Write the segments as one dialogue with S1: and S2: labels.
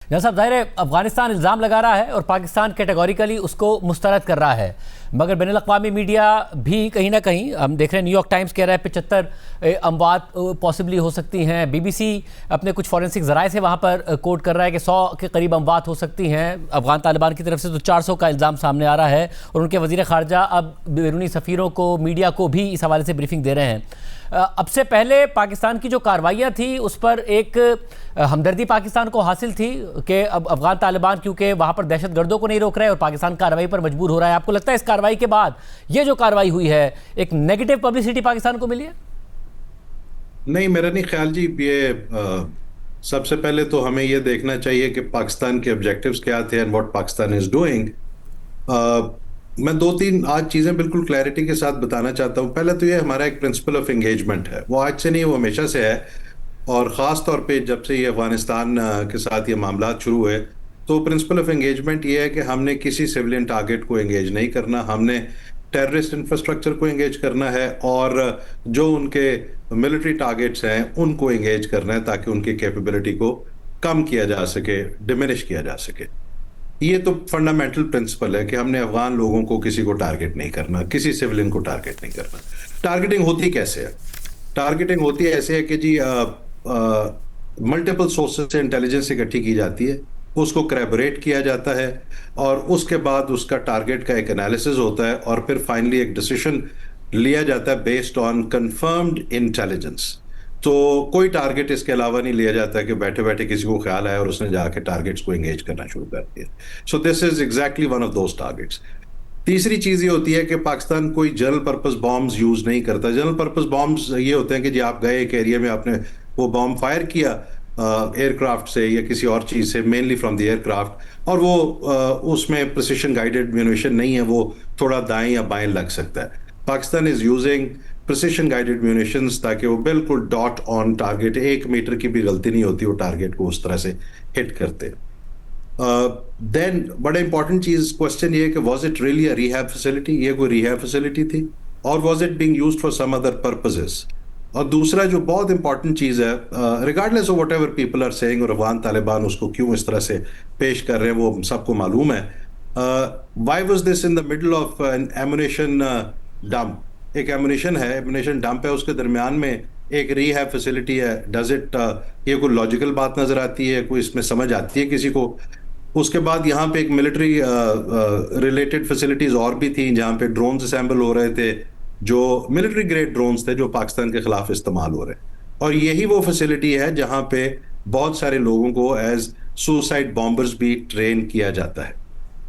S1: जहाँ साहब जाहिर है अफगानिस्तान इल्ज़ाम लगा रहा है और पाकिस्तान कैटेगोरिकली उसको मुस्तरद कर रहा है, मगर बैनुल अक़वामी मीडिया भी कहीं ना कहीं हम देख रहे हैं, न्यूयॉर्क टाइम्स कह रहा है 75 अमवात पॉसिबली हो सकती हैं, BBC अपने कुछ फॉरेंसिक ज़राए से वहाँ पर कोट कर रहा है कि 100 के करीब अमवात हो सकती हैं। अफगान तालिबान की तरफ से तो 400 का इल्ज़ाम सामने आ रहा है और उनके वज़ीर ख़ारजा अब बैरूनी सफ़ीरों को, मीडिया को भी इस हवाले से ब्रीफिंग दे रहे हैं। अब से पहले पाकिस्तान की जो कार्रवाइयाँ थी उस पर एक हमदर्दी पाकिस्तान को हासिल थी कि अब अफगान तालिबान क्योंकि वहाँ पर दहशत गर्दों को नहीं रोक रहे और पाकिस्तान कार्रवाई पर मजबूर हो रहा है। आपको लगता है इस कार्रवाई के बाद ये जो कार्रवाई हुई है एक नेगेटिव पब्लिसिटी पाकिस्तान को मिली है?
S2: नहीं, मेरा नहीं ख्याल जी। ये सबसे पहले तो हमें ये देखना चाहिए कि पाकिस्तान के ऑब्जेक्टिव्स क्या थे and what Pakistan is doing. मैं दो तीन आज चीज़ें बिल्कुल क्लैरिटी के साथ बताना चाहता हूँ। पहले तो ये हमारा एक प्रिंसिपल ऑफ एंगेजमेंट है, वो आज से नहीं, वो हमेशा से है। और ख़ास तौर पे जब से ये अफगानिस्तान के साथ ये मामला शुरू हुए तो प्रिंसिपल ऑफ एंगेजमेंट ये है कि हमने किसी सिविलियन टारगेट को एंगेज नहीं करना, हमने टेररिस्ट इंफ्रास्ट्रक्चर को एंगेज करना है और जो उनके मिलिट्री टारगेट्स हैं उनको एंगेज करना है ताकि उनकी कैपेबिलिटी को कम किया जा सके, डिमिनिश किया जा सके। ये तो फंडामेंटल प्रिंसिपल है कि हमने अफगान लोगों को किसी को टारगेट नहीं करना, किसी सिविलियन को टारगेट नहीं करना। टारगेटिंग होती कैसे है? टारगेटिंग होती है ऐसे है कि जी मल्टीपल सोर्सेज से इंटेलिजेंस इकट्ठी की जाती है, उसको करैबोरेट किया जाता है और उसके बाद उसका टारगेट का एक एनालिसिस होता है और फिर फाइनली एक डिसीजन लिया जाता है बेस्ड ऑन कंफर्म्ड इंटेलिजेंस। तो कोई टारगेट इसके अलावा नहीं लिया जाता कि बैठे बैठे किसी को ख्याल आया और उसने जाके टारगेट्स को एंगेज करना शुरू कर दिया। So this is exactly one of those targets. तीसरी चीज ये होती है कि पाकिस्तान कोई जनरल पर्पस बॉम्ब्स यूज नहीं करता। जनरल पर्पस बॉम्ब्स ये होते हैं कि जी आप गए एक एरिया में, आपने वो बॉम्ब फायर किया एयरक्राफ्ट से या किसी और चीज से, मेनली फ्रॉम द एयरक्राफ्ट, और वो उसमें प्रिसिशन गाइडेड म्यूनिशन नहीं है, वो थोड़ा दाएं या बाएं लग सकता है। Pakistan is using precision guided munitions ताकि वो बिल्कुल डॉट ऑन टारगेट, 1 मीटर की भी गलती नहीं होती, वो टारगेट को उस तरह से हिट करते। देन बड़ा इंपॉर्टेंट चीज क्वेश्चन ये है कि was it really a rehab facility? ये कोई रिहैब फैसिलिटी थी और was it being used for some other purposes? और दूसरा जो बहुत इंपॉर्टेंट चीज है, regardless of whatever people are saying और अफगान तालिबान उसको क्यों इस तरह से पेश कर रहे हैं वो सबको मालूम है, why was this in the middle of an ammunition dump? एक एमुनेशन है, एमुनेशन डंप है, उसके दरमियान में एक रिहैब फैसिलिटी है। डज इट ये कोई लॉजिकल बात नजर आती है? कोई इसमें समझ आती है किसी को? उसके बाद यहाँ पे एक मिलिट्री रिलेटेड फैसिलिटीज और भी थी जहाँ पे ड्रोन्स असेंबल हो रहे थे, जो मिलिट्री ग्रेड ड्रोन्स थे जो पाकिस्तान के खिलाफ इस्तेमाल हो रहे हैं। और यही वो फैसिलिटी है जहाँ पे बहुत सारे लोगों को एज सुसाइड बॉम्बर्स भी ट्रेन किया जाता है।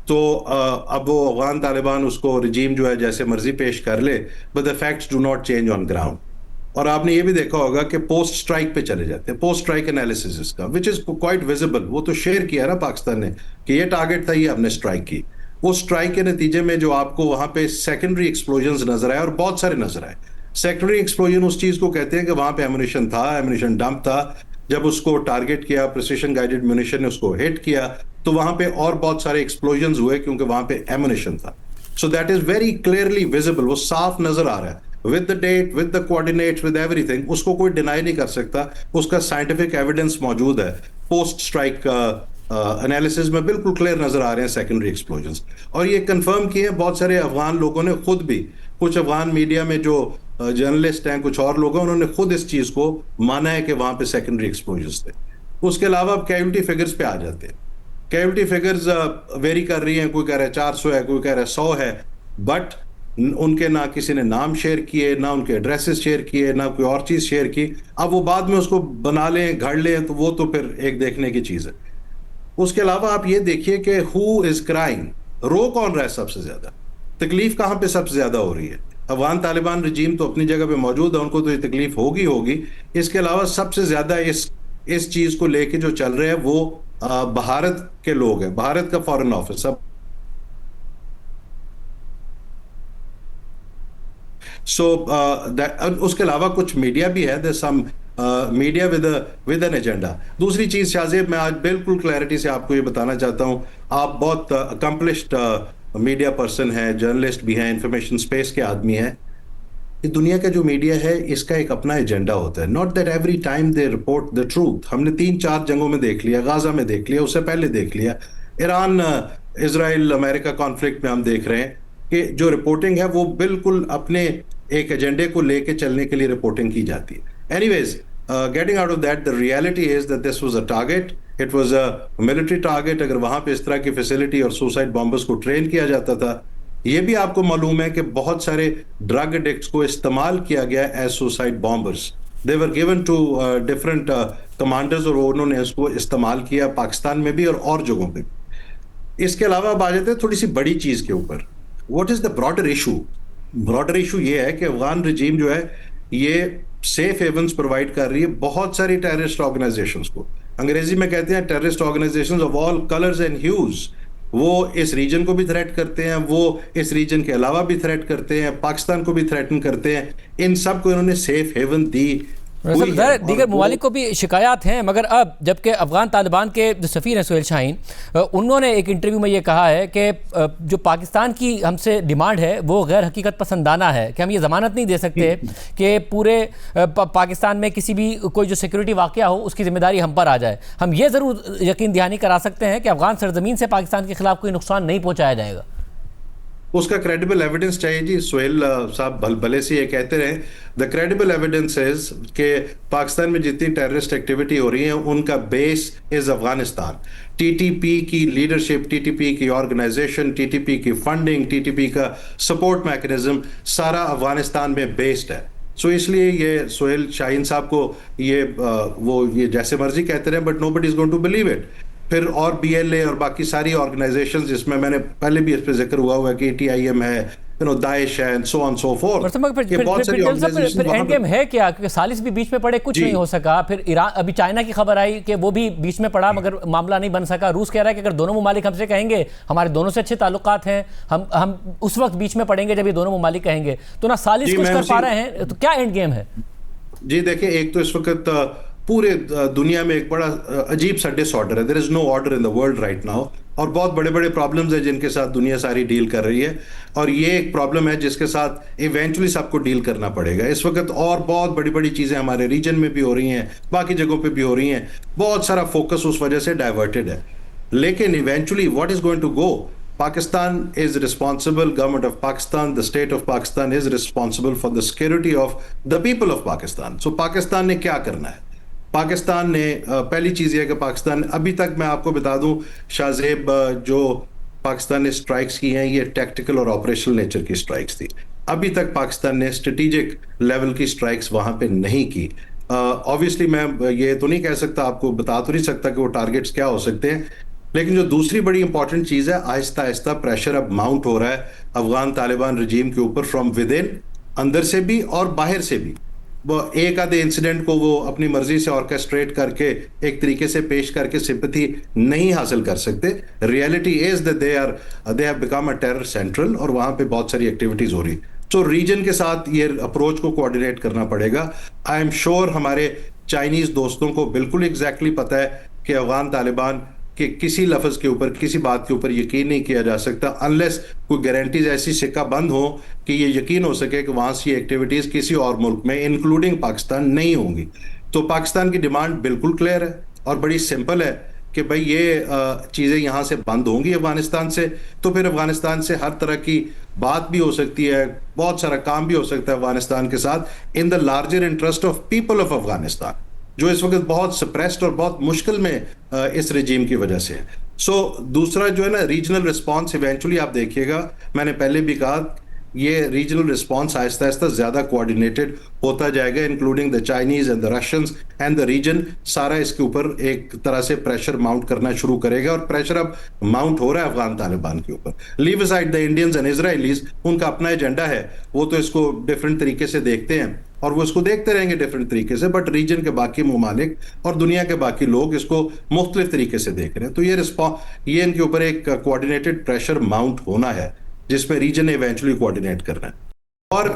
S2: तो अब वो अफगान तालिबान उसको रिजीम जो है जैसे मर्जी पेश कर ले, but the facts do not change on ground. और आपने ये भी देखा होगा कि पोस्ट स्ट्राइक पे चले जाते हैं, पोस्ट स्ट्राइक एनालिसिस इसका, विच इज क्वाइट विजिबल। वो तो शेयर किया ना पाकिस्तान ने कि ये टारगेट था, ये हमने स्ट्राइक की। वो स्ट्राइक के नतीजे में जो आपको वहां पे सेकेंडरी एक्सप्लोजन नजर आए और बहुत सारे नजर आए। सेकेंडरी एक्सप्लोजन उस चीज को कहते हैं कि वहां पे एमुनिशन था, एमुनिशन डंप था, जब उसको टारगेट किया, प्रिसिशन गाइडेड म्यूनिशन ने उसको हिट किया तो वहां पे और बहुत सारे एक्सप्लोजन हुए क्योंकि वहां पे एमुनिशन था। So that is very clearly visible, वो साफ नजर आ रहा है with the date, with the coordinates, with everything. उसको कोई डिनाई नहीं कर सकता, उसका साइंटिफिक एविडेंस मौजूद है। पोस्ट स्ट्राइक एनालिसिस में बिल्कुल क्लियर नजर आ रहे हैं सेकेंडरी एक्सप्लोजंस। और ये कंफर्म किए बहुत सारे अफगान लोगों ने खुद भी, कुछ अफगान मीडिया में जो जर्नलिस्ट हैं, कुछ और लोग हैं, उन्होंने खुद इस चीज को माना है कि वहां पे सेकेंडरी एक्सप्लोजंस थे। उसके अलावा अब कैजुअल्टी फिगर्स पे आ जाते हैं। कैजुअल्टी फिगर्स वेरी कर रही हैं, कोई कह रहा है 400 है, कोई कह रहा है 100 है, बट उनके ना किसी ने नाम शेयर किए, ना उनके एड्रेसेस शेयर किए, ना कोई और चीज शेयर की। अब वो बाद में उसको बना लें, घड़ लें, तो वो तो फिर एक देखने की चीज है। उसके अलावा आप ये देखिए कि हु इज क्राइंग, रो कौन रहा है सबसे ज्यादा, तकलीफ कहां पे सबसे ज्यादा हो रही है? अफगान तालिबान रजीम तो अपनी जगह पे मौजूद है, उनको तो ये तकलीफ होगी होगी। इसके अलावा सबसे ज्यादा इस चीज को लेके जो चल रहे हैं वो भारत के लोग हैं, भारत का फॉरेन ऑफिस। सो उसके अलावा कुछ मीडिया भी है, there some media with an agenda. दूसरी चीज शाहजेब, मैं आज बिल्कुल क्लैरिटी से आपको ये बताना चाहता हूं, आप बहुत अकम्पलिश्ड मीडिया पर्सन हैं, जर्नलिस्ट भी हैं, इंफॉर्मेशन स्पेस के आदमी हैं। कि दुनिया का जो मीडिया है इसका एक अपना एजेंडा होता है। Not that every time they report the truth. हमने 3-4 जंगों में देख लिया, गाजा में देख लिया, उससे पहले देख लिया, ईरान इजराइल अमेरिका कॉन्फ्लिक्ट में हम देख रहे हैं कि जो रिपोर्टिंग है वो बिल्कुल अपने एक एजेंडे को लेके चलने के लिए रिपोर्टिंग की जाती है। Anyways, getting out of that, the reality is that this was a target, it was a military target. अगर वहां पे इस तरह की फैसिलिटी और सुसाइड बॉम्बर्स को ट्रेन किया जाता था, ये भी आपको मालूम है कि बहुत सारे ड्रग एडिक्ट्स को इस्तेमाल किया गया as suicide bombers. They were given to different commanders और उन्होंने उसको इस्तेमाल किया पाकिस्तान में भी और जगहों पे भी। इसके अलावा अब आ जाते हैं थोड़ी सी बड़ी चीज के ऊपर। What is the broader issue? Broader issue ये है कि अफगान रजीम जो है ये सेफ हेवन्स प्रोवाइड कर रही है बहुत सारी टेररिस्ट ऑर्गेनाइजेशंस को। अंग्रेजी में कहते हैं terrorist organisations of all colours and huge. वो इस रीजन को भी थ्रेट करते हैं, वो इस रीजन के अलावा भी थ्रेट करते हैं, पाकिस्तान को भी थ्रेटन करते हैं। इन सब को इन्होंने सेफ हेवन दी हुई है।
S1: दीगर ममालिक को भी शिकायत हैं, मगर अब जबकि अफगान तालिबान के जो सफ़ीर हैं सुहेल शाहीन, उन्होंने एक इंटरव्यू में ये कहा है कि जो पाकिस्तान की हमसे डिमांड है वो गैर हकीकत पसंदाना है, कि हम ये ज़मानत नहीं दे सकते कि पूरे पाकिस्तान में किसी भी कोई जो सिक्योरिटी वाक़या हो उसकी जिम्मेदारी हम पर आ जाए। हम ये ज़रूर यकीन दहानी करा सकते हैं कि अफगान सरजमीन से पाकिस्तान के खिलाफ कोई नुकसान नहीं पहुँचाया जाएगा।
S2: उसका क्रेडिबल एविडेंस चाहिए जी। सुहेल साहब भले से ये कहते रहे, द क्रेडिबल एविडेंस इज कि पाकिस्तान में जितनी टेररिस्ट एक्टिविटी हो रही है उनका बेस इज अफगानिस्तान। टीटीपी की लीडरशिप, टीटीपी की ऑर्गेनाइजेशन, टीटीपी की फंडिंग, टीटीपी का सपोर्ट मैकेनिज्म सारा अफगानिस्तान में बेस्ड है। सो इसलिए ये सुहेल शाहीन साहब को ये जैसे मर्जी कहते रहे, but nobody is going to believe it. फिर और बीएलए और बाकी सारी ऑर्गेनाइजेशंस जिसमें मैंने पहले भी इस पे जिक्र हुआ है कि टीआईएम है, दाइश है, सो ऑन सो फोर्थ।
S1: फिर एंड गेम है क्या? क्योंकि सालिस भी बीच में पड़े, कुछ नहीं हो सका। फिर ईरान, अभी चाइना की खबर आई कि वो भी बीच में पड़ा मगर मामला नहीं बन सका। रूस कह रहा है कि अगर दोनों ममालिक हमसे कहेंगे हमारे दोनों से अच्छे ताल्लुकात हैं, हम उस वक्त बीच में पड़ेंगे जब ये दोनों ममालिक कहेंगे। तो ना सालिस कुछ कर पा रहे हैं, तो क्या एंड गेम है?
S2: जी देखिए, एक तो इस वक्त पूरे दुनिया में एक बड़ा अजीब सा डिसऑर्डर है। There is no order in the world right now, और बहुत बड़े बड़े प्रॉब्लम्स हैं जिनके साथ दुनिया सारी डील कर रही है, और ये एक प्रॉब्लम है जिसके साथ इवेंचुअली सबको डील करना पड़ेगा इस वक्त। और बहुत बड़ी बड़ी चीजें हमारे रीजन में भी हो रही हैं, बाकी जगहों पे भी हो रही हैं। बहुत सारा फोकस उस वजह से डाइवर्टेड है, लेकिन eventually what is going to go? Pakistan is responsible, government of Pakistan, the state of Pakistan is responsible for the security of the people of Pakistan. So Pakistan ने क्या करना है? पाकिस्तान ने पहली चीज़ यह कि पाकिस्तान अभी तक, मैं आपको बता दूं शाहजेब, जो पाकिस्तान ने स्ट्राइक्स की हैं ये टैक्टिकल और ऑपरेशनल नेचर की स्ट्राइक्स थी। अभी तक पाकिस्तान ने स्ट्रेटेजिक लेवल की स्ट्राइक्स वहां पे नहीं की। ऑब्वियसली मैं ये तो नहीं कह सकता, आपको बता तो नहीं सकता कि वो टारगेट्स क्या हो सकते हैं, लेकिन जो दूसरी बड़ी इंपॉर्टेंट चीज़ है, आहिस्ता आहिस्ता प्रेशर अब माउंट हो रहा है अफगान तालिबान रजीम के ऊपर, फ्रॉम विद इन, अंदर से भी और बाहर से भी। वो एक आधे इंसिडेंट को वो अपनी मर्जी से ऑर्केस्ट्रेट करके एक तरीके से पेश करके सिंपैथी नहीं हासिल कर सकते। Reality is that they have become a terror central, और वहां पे बहुत सारी एक्टिविटीज हो रही। तो रीजन के साथ ये अप्रोच को कोऑर्डिनेट करना पड़ेगा। आई एम श्योर हमारे चाइनीज दोस्तों को बिल्कुल एग्जैक्टली पता है कि अफगान तालिबान कि किसी लफ्ज के ऊपर, किसी बात के ऊपर यकीन नहीं किया जा सकता अनलेस कोई गारंटीज ऐसी सिक्का बंद हो कि ये यकीन हो सके कि वहां से एक्टिविटीज किसी और मुल्क में इंक्लूडिंग पाकिस्तान नहीं होंगी। तो पाकिस्तान की डिमांड बिल्कुल क्लियर है और बड़ी सिंपल है कि भाई ये चीजें यहां से बंद होंगी अफगानिस्तान से, तो फिर अफगानिस्तान से हर तरह की बात भी हो सकती है, बहुत सारा काम भी हो सकता है अफगानिस्तान के साथ, in the larger interest of people of Afghanistan, जो इस वक्त बहुत सप्रेस्ड और बहुत मुश्किल में इस रजीम की वजह से है। सो दूसरा जो है ना, रीजनल रिस्पॉन्स इवेंचुअली आप देखिएगा, मैंने पहले भी कहा, ये रीजनल रिस्पॉन्स आहिस्ता आहिस्ता ज्यादा कोऑर्डिनेटेड होता जाएगा, including the Chinese and the Russians and the region. सारा इसके ऊपर एक तरह से प्रेशर माउंट करना शुरू करेगा, और प्रेशर अब माउंट हो रहा है अफगान तालिबान के ऊपर। Leave aside the Indians and Israelis, उनका अपना एजेंडा है, वो तो इसको डिफरेंट तरीके से देखते हैं और वो इसको देखते रहेंगे डिफरेंट तरीके से, बट रीजन के बाकी ममालिक और दुनिया के बाकी लोग इसको मुख्तलिफ तरीके से देख रहे हैं। तो ये इनके ऊपर एक कोऑर्डिनेटेड प्रेशर माउंट होना है जिसमें रीजन ने इवेंचुअली कोऑर्डिनेट करना है। और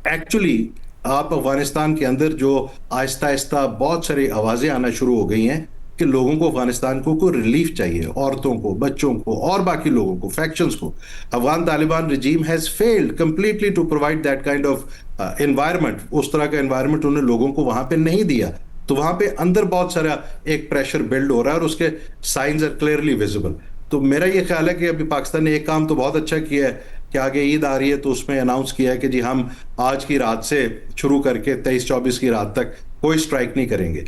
S2: एक्चुअली आप अफगानिस्तान के अंदर जो आहिस्ता आहिस्ता बहुत सारी आवाजें आना शुरू हो गई हैं कि लोगों को अफगानिस्तान को कोई रिलीफ चाहिए, औरतों को, बच्चों को और बाकी लोगों को, फैक्शंस को। Afghan Taliban regime has failed completely to provide that kind of environment. उस तरह का एनवायरनमेंट उन्हें लोगों को वहां पे नहीं दिया, तो वहां पे अंदर बहुत सारा एक प्रेशर बिल्ड हो रहा है और उसके साइंस आर क्लियरली विजिबल। तो मेरा ये ख्याल है कि अभी पाकिस्तान ने एक काम तो बहुत अच्छा किया है कि आगे ईद आ रही है तो उसमें अनाउंस किया है कि जी हम आज की रात से शुरू करके 23-24 की रात तक कोई स्ट्राइक नहीं करेंगे।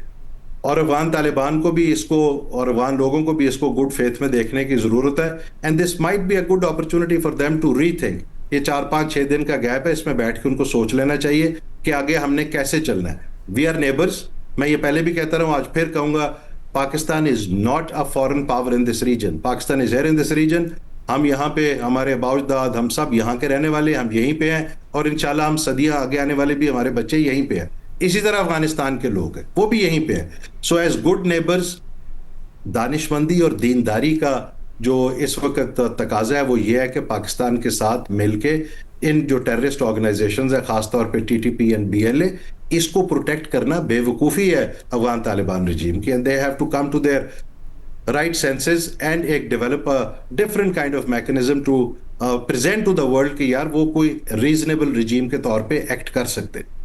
S2: और अफगान तालिबान को भी इसको और अफगान लोगों को भी इसको गुड फेथ में देखने की जरूरत है, and this might be a good opportunity for them to rethink. ये 4-5-6 दिन का गैप है, इसमें बैठ के उनको सोच लेना चाहिए कि आगे हमने कैसे चलना है। वी आर नेबर्स, मैं ये पहले भी कहता रहा हूं, आज फिर कहूंगा, Pakistan is not a foreign power in this region. Pakistan is here in this region. हम यहाँ पे, हमारे बाउजदाद, हम सब यहाँ के रहने वाले, हम यहीं पे हैं और इंशाल्लाह हम सदियां आगे आने वाले भी, हमारे बच्चे यहीं पे हैं। इसी तरह अफगानिस्तान के लोग हैं, वो भी यहीं पे हैं। सो एज गुड नेबर्स, दानिशमंदी और दीनदारी का जो इस वक्त तकाजा है वो ये है कि पाकिस्तान के साथ मिलके इन जो टेररिस्ट ऑर्गेनाइजेशंस है, खासतौर पे टीटीपी एंड बीएलए, इसको प्रोटेक्ट करना बेवकूफ़ी है अफगान तालिबान रिजीम की, and they have to come to their right senses and एक develop a different kind of mechanism to present to the world कि यार वो कोई reasonable regime के तौर पे act कर सकते।